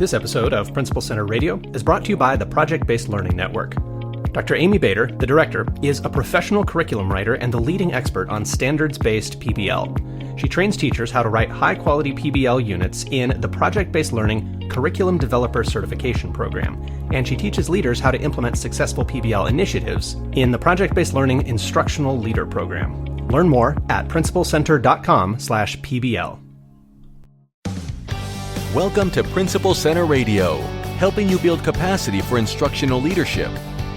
This episode of Principal Center Radio is brought to you by the Project-Based Learning Network. Dr. Amy Bader, the director, is a professional curriculum writer and the leading expert on standards-based PBL. She trains teachers how to write high-quality PBL units in the Project-Based Learning Curriculum Developer Certification Program, and she teaches leaders how to implement successful PBL initiatives in the Project-Based Learning Instructional Leader Program. Learn more at principalcenter.com/PBL. Welcome to Principal Center Radio, helping you build capacity for instructional leadership.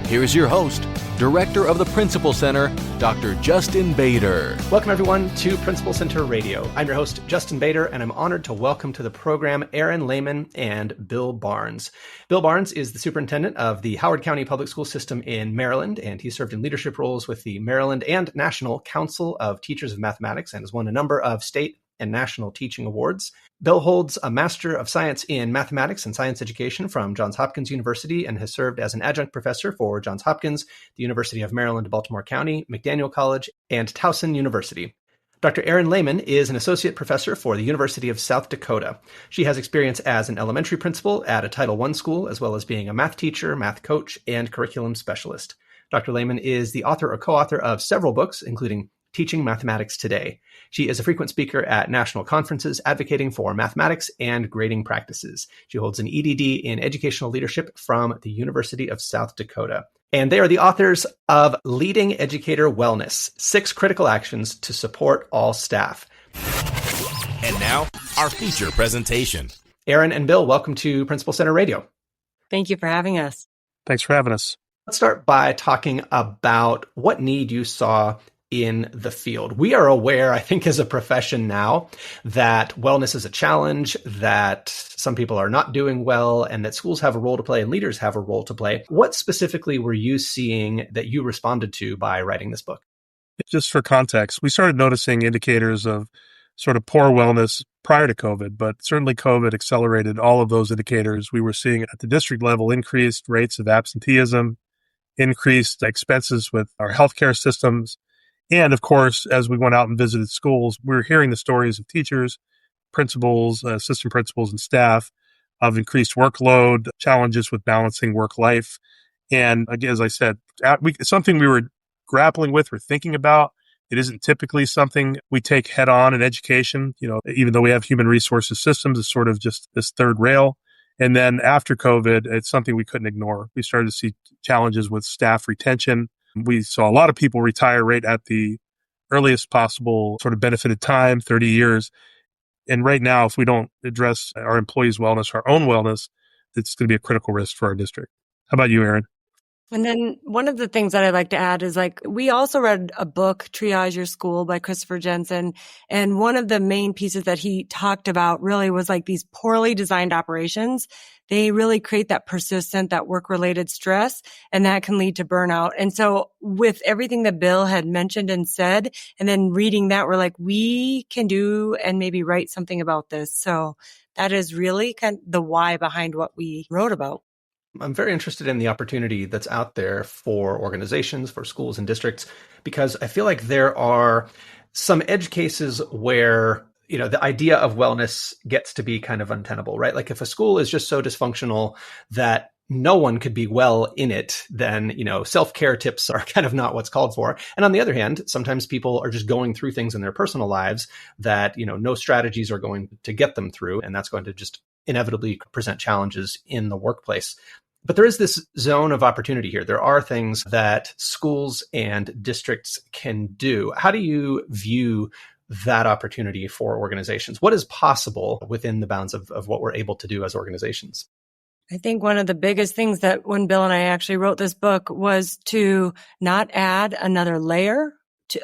Here's your host, Director of the Principal Center, Dr. Justin Bader. Welcome, everyone, to Principal Center Radio. I'm your host, Justin Bader, and I'm honored to welcome to the program Erin Lehmann and Bill Barnes. Bill Barnes is the superintendent of the Howard County Public School System in Maryland, and he served in leadership roles with the Maryland and National Council of Teachers of Mathematics and has won a number of state and national teaching awards. Bill holds a Master of Science in Mathematics and Science Education from Johns Hopkins University and has served as an adjunct professor for Johns Hopkins, the University of Maryland, Baltimore County, McDaniel College, and Towson University. Dr. Erin Lehmann is an associate professor for the University of South Dakota. She has experience as an elementary principal at a Title I school, as well as being a math teacher, math coach, and curriculum specialist. Dr. Lehmann is the author or co-author of several books, including Teaching Mathematics Today. She is a frequent speaker at national conferences advocating for mathematics and grading practices. She holds an EDD in educational leadership from the University of South Dakota. And they are the authors of Leading Educator Wellness, 6 Critical Actions to Support All Staff. And now, our feature presentation. Erin and Bill, welcome to Principal Center Radio. Thank you for having us. Thanks for having us. Let's start by talking about what need you saw in the field. We are aware, I think, as a profession now, that wellness is a challenge, that some people are not doing well, and that schools have a role to play and leaders have a role to play. What specifically were you seeing that you responded to by writing this book? Just for context, we started noticing indicators of sort of poor wellness prior to COVID, but certainly COVID accelerated all of those indicators. We were seeing at the district level increased rates of absenteeism, increased expenses with our healthcare systems. And of course, as we went out and visited schools, we were hearing the stories of teachers, principals, assistant principals, and staff of increased workload, challenges with balancing work-life. And again, as I said, something we were grappling with or thinking about. It isn't typically something we take head on in education. You know, even though we have human resources systems, it's sort of just this third rail. And then after COVID, it's something we couldn't ignore. We started to see challenges with staff retention. We saw a lot of people retire right at the earliest possible sort of benefited time, 30 years. And right now, if we don't address our employees' wellness, our own wellness, it's going to be a critical risk for our district. How about you, Erin? And then one of the things that I'd like to add is we also read a book, Triage Your School by Christopher Jensen. And one of the main pieces that he talked about really was these poorly designed operations. They really create that persistent, that work-related stress, and that can lead to burnout. And so with everything that Bill had mentioned and said, and then reading that, we're we can do and maybe write something about this. So that is really kind of the why behind what we wrote about. I'm very interested in the opportunity that's out there for organizations, for schools and districts, because I feel like there are some edge cases where, the idea of wellness gets to be kind of untenable, right? Like if a school is just so dysfunctional that no one could be well in it, then, self-care tips are kind of not what's called for. And on the other hand, sometimes people are just going through things in their personal lives that, no strategies are going to get them through. And that's going to just inevitably present challenges in the workplace. But there is this zone of opportunity here. There are things that schools and districts can do. How do you view that opportunity for organizations? What is possible within the bounds of what we're able to do as organizations? I think one of the biggest things that when Bill and I actually wrote this book was to not add another layer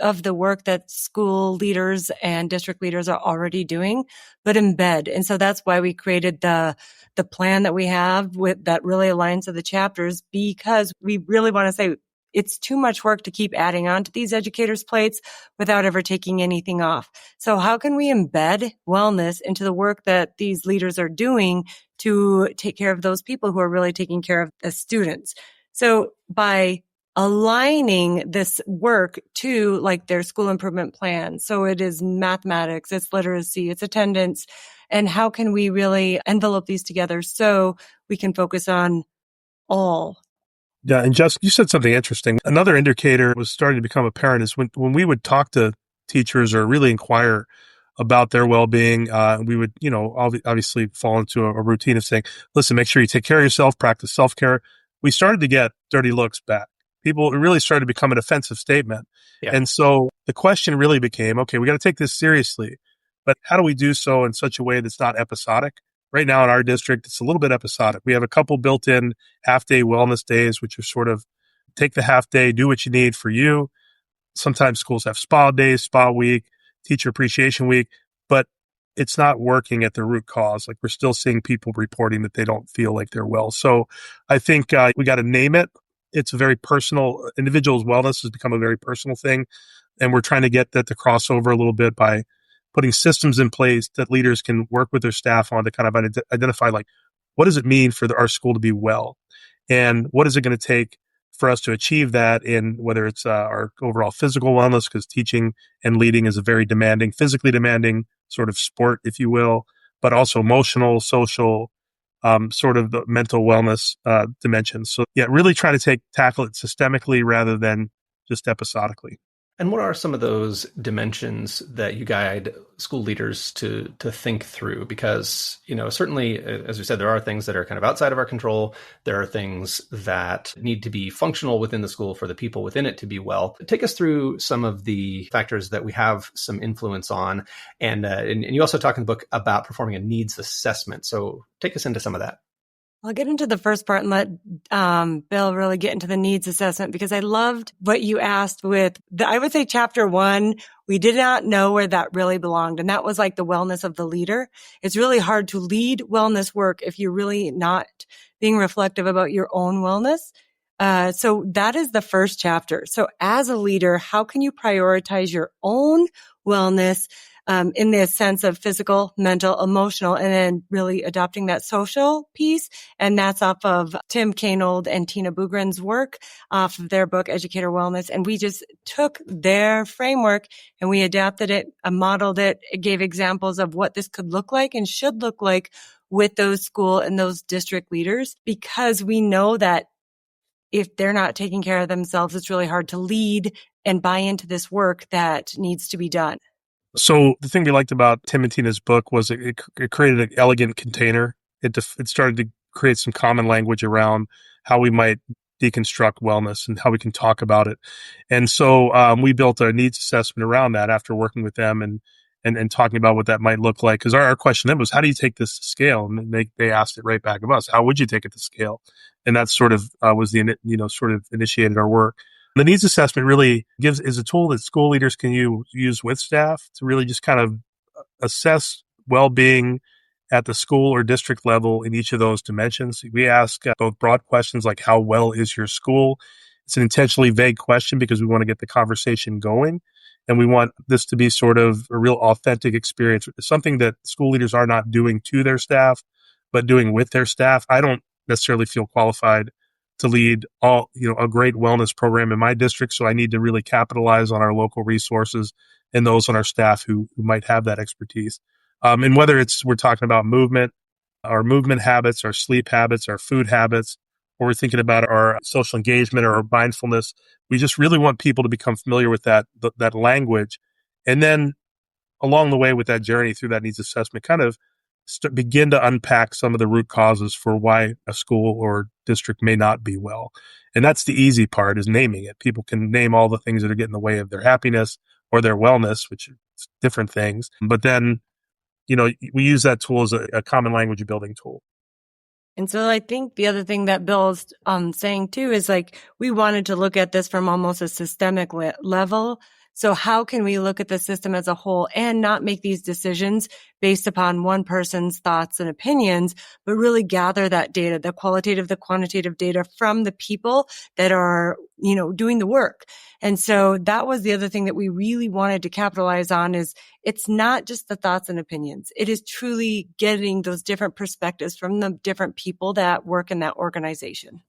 of the work that school leaders and district leaders are already doing, but embed. And so that's why we created the plan that we have that really aligns to the chapters, because we really want to say it's too much work to keep adding on to these educators' plates without ever taking anything off. So how can we embed wellness into the work that these leaders are doing to take care of those people who are really taking care of the students? So by aligning this work to their school improvement plan. So it is mathematics, it's literacy, it's attendance, And how can we really envelope these together so we can focus on all? Yeah, and Just, you said something interesting. Another indicator was starting to become apparent is when we would talk to teachers or really inquire about their well-being, we would, obviously fall into a routine of saying, listen, make sure you take care of yourself, practice self-care. We started to get dirty looks back. It really started to become an offensive statement. Yeah. And so the question really became, okay, we got to take this seriously, but how do we do so in such a way that's not episodic? Right now in our district, it's a little bit episodic. We have a couple built-in half-day wellness days, which are sort of take the half day, do what you need for you. Sometimes schools have spa days, spa week, teacher appreciation week, but it's not working at the root cause. Like, we're still seeing people reporting that they don't feel like they're well. So I think we got to name it. It's a very personal, individual's wellness has become a very personal thing. And we're trying to get that to cross over a little bit by putting systems in place that leaders can work with their staff on to kind of identify, like, what does it mean for our school to be well? And what is it going to take for us to achieve that, in whether it's our overall physical wellness, because teaching and leading is a very demanding, physically demanding sort of sport, if you will, but also emotional, social, sort of the mental wellness dimensions. So yeah, really try to tackle it systemically rather than just episodically. And what are some of those dimensions that you guide school leaders to think through? Because, certainly, as we said, there are things that are kind of outside of our control. There are things that need to be functional within the school for the people within it to be well. Take us through some of the factors that we have some influence on. And you also talk in the book about performing a needs assessment. So take us into some of that. I'll get into the first part and let Bill really get into the needs assessment, because I loved what you asked with I would say chapter 1, we did not know where that really belonged. And that was like the wellness of the leader. It's really hard to lead wellness work if you're really not being reflective about your own wellness. So that is the first chapter. So as a leader, how can you prioritize your own wellness in the sense of physical, mental, emotional, and then really adopting that social piece? And that's off of Tim Kanold and Tina Bugren's work, off of their book, Educator Wellness. And we just took their framework and we adapted it, modeled it, gave examples of what this could look like and should look like with those school and those district leaders, because we know that if they're not taking care of themselves, it's really hard to lead and buy into this work that needs to be done. So the thing we liked about Tim and Tina's book was it created an elegant container. It started to create some common language around how we might deconstruct wellness and how we can talk about it. And so we built a needs assessment around that after working with them and talking about what that might look like. Because our question then was, how do you take this to scale? And they asked it right back of us. How would you take it to scale? And that sort of was sort of initiated our work. The needs assessment really is a tool that school leaders can use with staff to really just kind of assess well-being at the school or district level in each of those dimensions. We ask both broad questions like, how well is your school? It's an intentionally vague question because we want to get the conversation going. And we want this to be sort of a real authentic experience, something that school leaders are not doing to their staff, but doing with their staff. I don't necessarily feel qualified to lead a great wellness program in my district. So I need to really capitalize on our local resources and those on our staff who might have that expertise. And whether we're talking about movement, our movement habits, our sleep habits, our food habits, or we're thinking about our social engagement or our mindfulness, we just really want people to become familiar with that language. And then along the way with that journey through that needs assessment, kind of begin to unpack some of the root causes for why a school or district may not be well. And that's the easy part, is naming it. People can name all the things that are getting in the way of their happiness or their wellness, which are different things. But then, we use that tool as a common language building tool. And so I think the other thing that Bill's saying too is, like, we wanted to look at this from almost a systemic level. So how can we look at the system as a whole and not make these decisions based upon one person's thoughts and opinions, but really gather that data, the qualitative, the quantitative data from the people that are, doing the work. And so that was the other thing that we really wanted to capitalize on, is it's not just the thoughts and opinions. It is truly getting those different perspectives from the different people that work in that organization.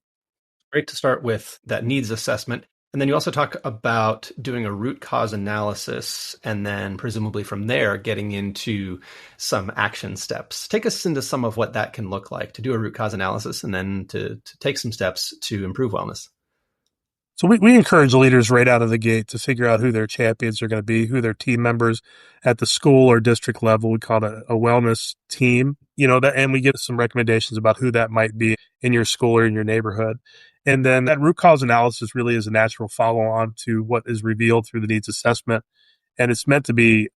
Great to start with that needs assessment. And then you also talk about doing a root cause analysis and then presumably from there getting into some action steps. Take us into some of what that can look like to do a root cause analysis and then to take some steps to improve wellness. So we encourage leaders right out of the gate to figure out who their champions are going to be, who their team members at the school or district level. We call it a wellness team, and we give some recommendations about who that might be in your school or in your neighborhood. And then that root cause analysis really is a natural follow-on to what is revealed through the needs assessment. And it's meant to be,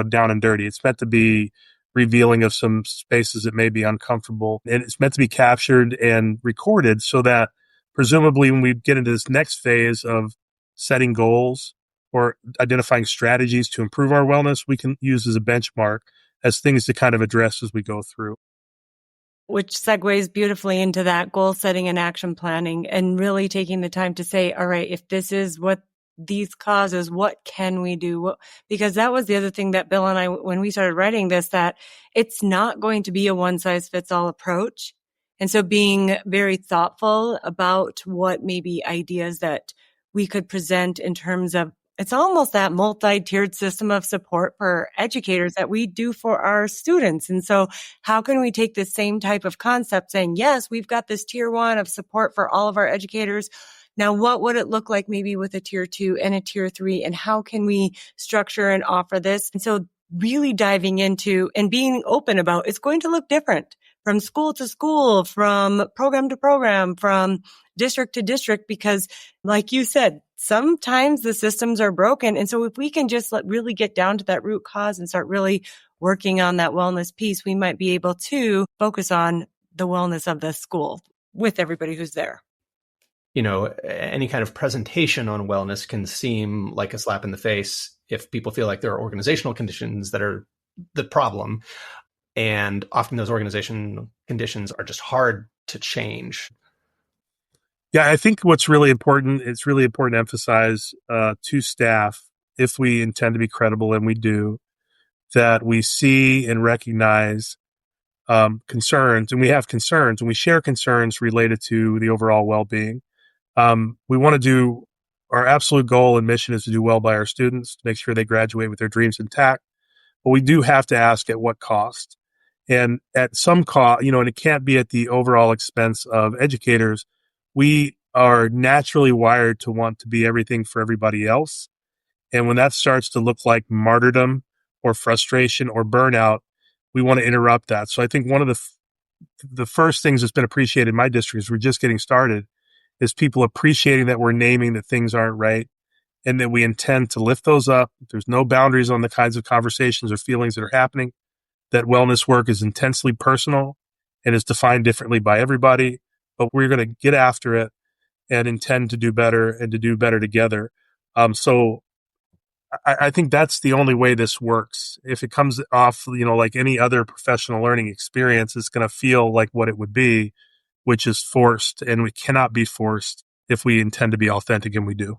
down and dirty. It's meant to be revealing of some spaces that may be uncomfortable. And it's meant to be captured and recorded so that presumably when we get into this next phase of setting goals or identifying strategies to improve our wellness, we can use as a benchmark as things to kind of address as we go through. Which segues beautifully into that goal setting and action planning and really taking the time to say, all right, if this is what these causes, what can we do? Because that was the other thing that Bill and I, when we started writing this, that it's not going to be a one size fits all approach. And so being very thoughtful about what maybe ideas that we could present in terms of, it's almost that multi-tiered system of support for educators that we do for our students. And so how can we take the same type of concept saying, yes, we've got this tier 1 of support for all of our educators. Now, what would it look like maybe with a tier 2 and a tier 3? And how can we structure and offer this? And so really diving into and being open about it's going to look different from school to school, from program to program, from district to district, because like you said, sometimes the systems are broken. And so if we can just really get down to that root cause and start really working on that wellness piece, we might be able to focus on the wellness of the school with everybody who's there. Any kind of presentation on wellness can seem like a slap in the face if people feel like there are organizational conditions that are the problem. And often those organizational conditions are just hard to change. Yeah, I think what's really important, it's really important to emphasize to staff, if we intend to be credible, and we do, that we see and recognize concerns, and we have concerns, and we share concerns related to the overall well-being. We want to do, our absolute goal and mission is to do well by our students, to make sure they graduate with their dreams intact. But we do have to ask at what cost. And at some cost, and it can't be at the overall expense of educators. We are naturally wired to want to be everything for everybody else. And when that starts to look like martyrdom or frustration or burnout, we want to interrupt that. So I think one of the first things that's been appreciated in my district is we're just getting started, is people appreciating that we're naming that things aren't right and that we intend to lift those up. There's no boundaries on the kinds of conversations or feelings that are happening, that wellness work is intensely personal and is defined differently by everybody, but we're going to get after it and intend to do better and to do better together. So I think that's the only way this works. If it comes off, like any other professional learning experience, it's going to feel like what it would be, which is forced, and we cannot be forced if we intend to be authentic, and we do.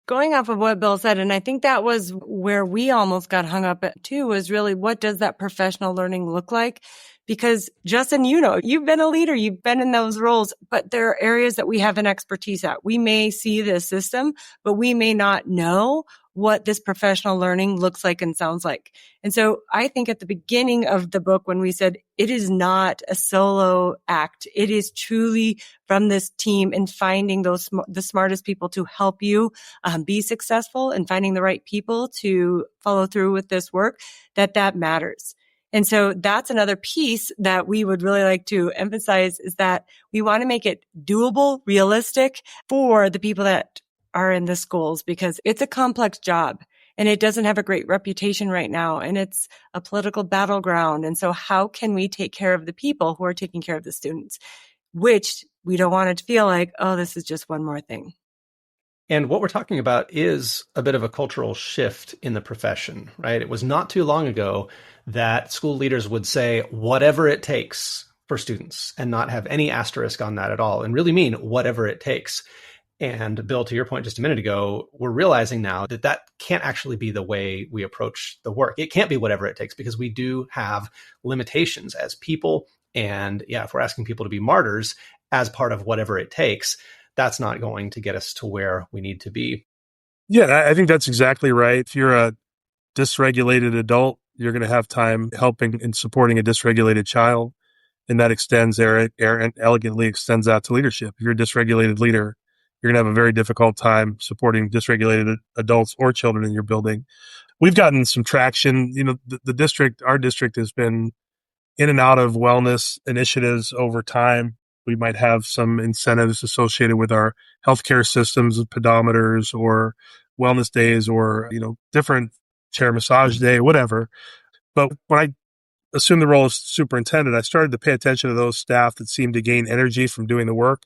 Going off of what Bill said, and I think that was where we almost got hung up at too, was really what does that professional learning look like? Because Justin, you've been a leader, you've been in those roles, but there are areas that we have an expertise at. We may see the system, but we may not know what this professional learning looks like and sounds like. And so I think at the beginning of the book, when we said it is not a solo act, it is truly from this team and finding the smartest people to help you be successful and finding the right people to follow through with this work, that matters. And so that's another piece that we would really like to emphasize, is that we want to make it doable, realistic for the people that are in the schools, because it's a complex job and it doesn't have a great reputation right now. And it's a political battleground. And so how can we take care of the people who are taking care of the students, which we don't want it to feel like, oh, this is just one more thing. And what we're talking about is a bit of a cultural shift in the profession, right? It was not too long ago that school leaders would say whatever it takes for students and not have any asterisk on that at all, and really mean whatever it takes. And Bill, to your point just a minute ago, we're realizing now that can't actually be the way we approach the work. It can't be whatever it takes, because we do have limitations as people. And yeah, if we're asking people to be martyrs as part of whatever it takes, that's not going to get us to where we need to be. Yeah, I think that's exactly right. If you're a dysregulated adult, you're going to have time helping and supporting a dysregulated child. And that extends, Erin elegantly extends out to leadership. If you're a dysregulated leader, you're going to have a very difficult time supporting dysregulated adults or children in your building. We've gotten some traction. Our district has been in and out of wellness initiatives over time. We might have some incentives associated with our healthcare systems, pedometers or wellness days or, different chair massage day, whatever. But when I assumed the role of superintendent, I started to pay attention to those staff that seemed to gain energy from doing the work.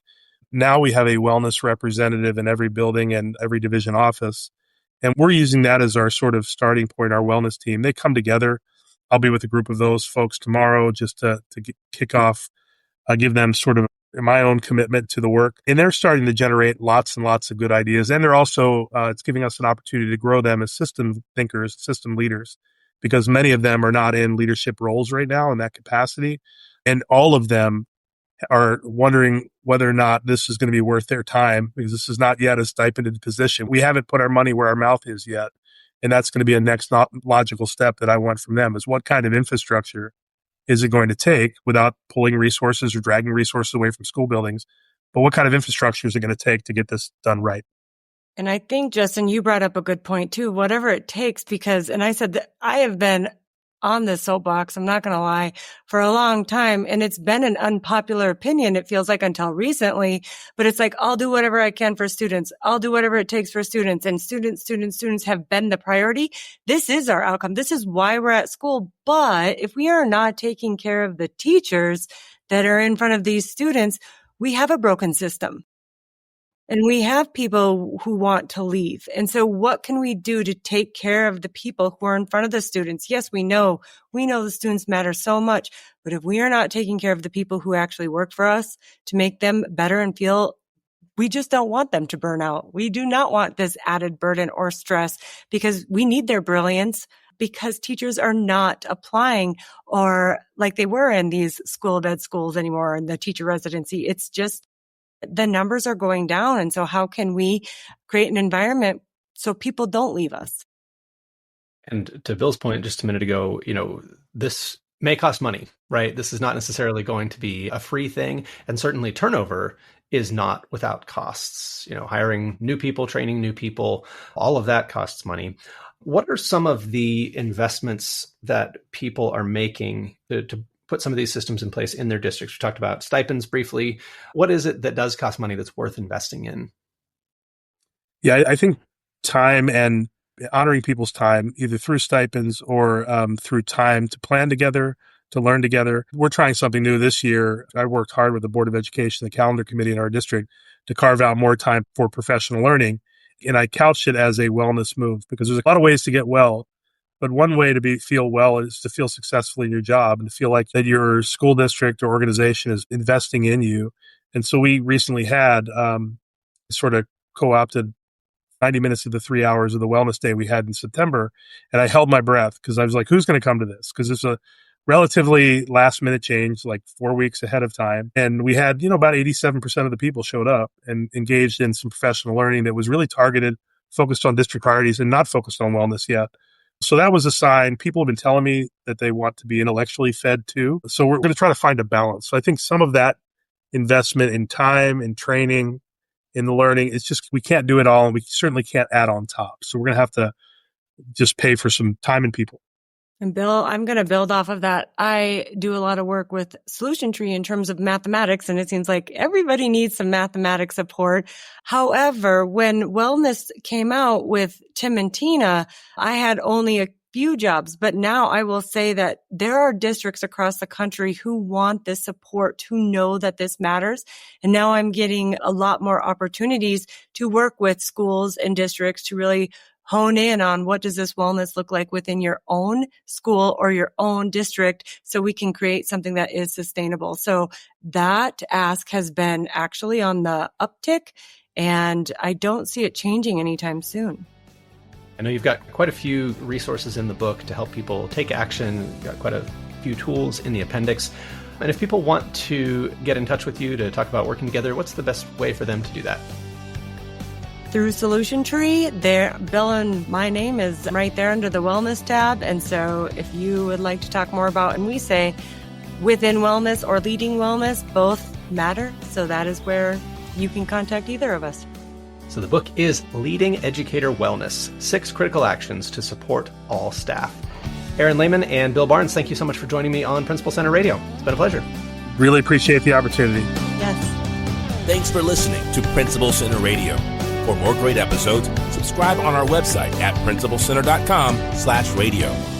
Now we have a wellness representative in every building and every division office. And we're using that as our sort of starting point, our wellness team. They come together. I'll be with a group of those folks tomorrow just to kick off, give them sort of my own commitment to the work. And they're starting to generate lots and lots of good ideas. And they're also, it's giving us an opportunity to grow them as system thinkers, system leaders, because many of them are not in leadership roles right now in that capacity. And all of them are wondering whether or not this is going to be worth their time, because this is not yet a stipended position. We haven't put our money where our mouth is yet. And that's going to be a next logical step that I want from them, is what kind of infrastructure is it going to take without pulling resources or dragging resources away from school buildings? But what kind of infrastructure is it going to take to get this done right? And I think, Justin, you brought up a good point too, whatever it takes, and I said that I have been on this soapbox, I'm not going to lie, for a long time. And it's been an unpopular opinion, it feels like, until recently. But it's like, I'll do whatever I can for students. I'll do whatever it takes for students. And students have been the priority. This is our outcome. This is why we're at school. But if we are not taking care of the teachers that are in front of these students, we have a broken system. And we have people who want to leave. And so what can we do to take care of the people who are in front of the students? Yes, we know the students matter so much, but if we are not taking care of the people who actually work for us to make them better and feel, we just don't want them to burn out. We do not want this added burden or stress, because we need their brilliance, because teachers are not applying or like they were in these school-ed schools anymore in the teacher residency. It's just, the numbers are going down. And so how can we create an environment so people don't leave us? And to Bill's point just a minute ago, this may cost money, right? This is not necessarily going to be a free thing. And certainly turnover is not without costs. Hiring new people, training new people, all of that costs money. What are some of the investments that people are making to put some of these systems in place in their districts? We talked about stipends briefly. What is it that does cost money that's worth investing in? Yeah, I think time and honoring people's time, either through stipends or through time to plan together, to learn together. We're trying something new this year. I worked hard with the Board of Education, the calendar committee in our district, to carve out more time for professional learning. And I couched it as a wellness move, because there's a lot of ways to get well. But one way to feel well is to feel successful in your job and to feel like that your school district or organization is investing in you. And so we recently had sort of co-opted 90 minutes of the 3 hours of the wellness day we had in September. And I held my breath, because I was like, who's going to come to this? Because it's a relatively last minute change, like 4 weeks ahead of time. And we had, about 87% of the people showed up and engaged in some professional learning that was really targeted, focused on district priorities and not focused on wellness yet. So that was a sign. People have been telling me that they want to be intellectually fed too. So we're going to try to find a balance. So I think some of that investment in time and training in the learning, it's just, we can't do it all, and we certainly can't add on top. So we're going to have to just pay for some time and people. And Bill, I'm going to build off of that. I do a lot of work with Solution Tree in terms of mathematics, and it seems like everybody needs some mathematics support. However, when wellness came out with Tim and Tina, I had only a few jobs, but now I will say that there are districts across the country who want this support, who know that this matters. And now I'm getting a lot more opportunities to work with schools and districts to really hone in on what does this wellness look like within your own school or your own district, so we can create something that is sustainable. So that ask has been actually on the uptick, and I don't see it changing anytime soon. I know you've got quite a few resources in the book to help people take action. You've got quite a few tools in the appendix. And if people want to get in touch with you to talk about working together, what's the best way for them to do that? Through Solution Tree, there, Bill and my name is right there under the Wellness tab. And so if you would like to talk more about, and we say within wellness or leading wellness, both matter. So that is where you can contact either of us. So the book is Leading Educator Wellness, 6 Critical Actions to Support All Staff. Erin Lehmann and Bill Barnes, thank you so much for joining me on Principal Center Radio. It's been a pleasure. Really appreciate the opportunity. Yes. Thanks for listening to Principal Center Radio. For more great episodes, subscribe on our website at principalcenter.com/radio.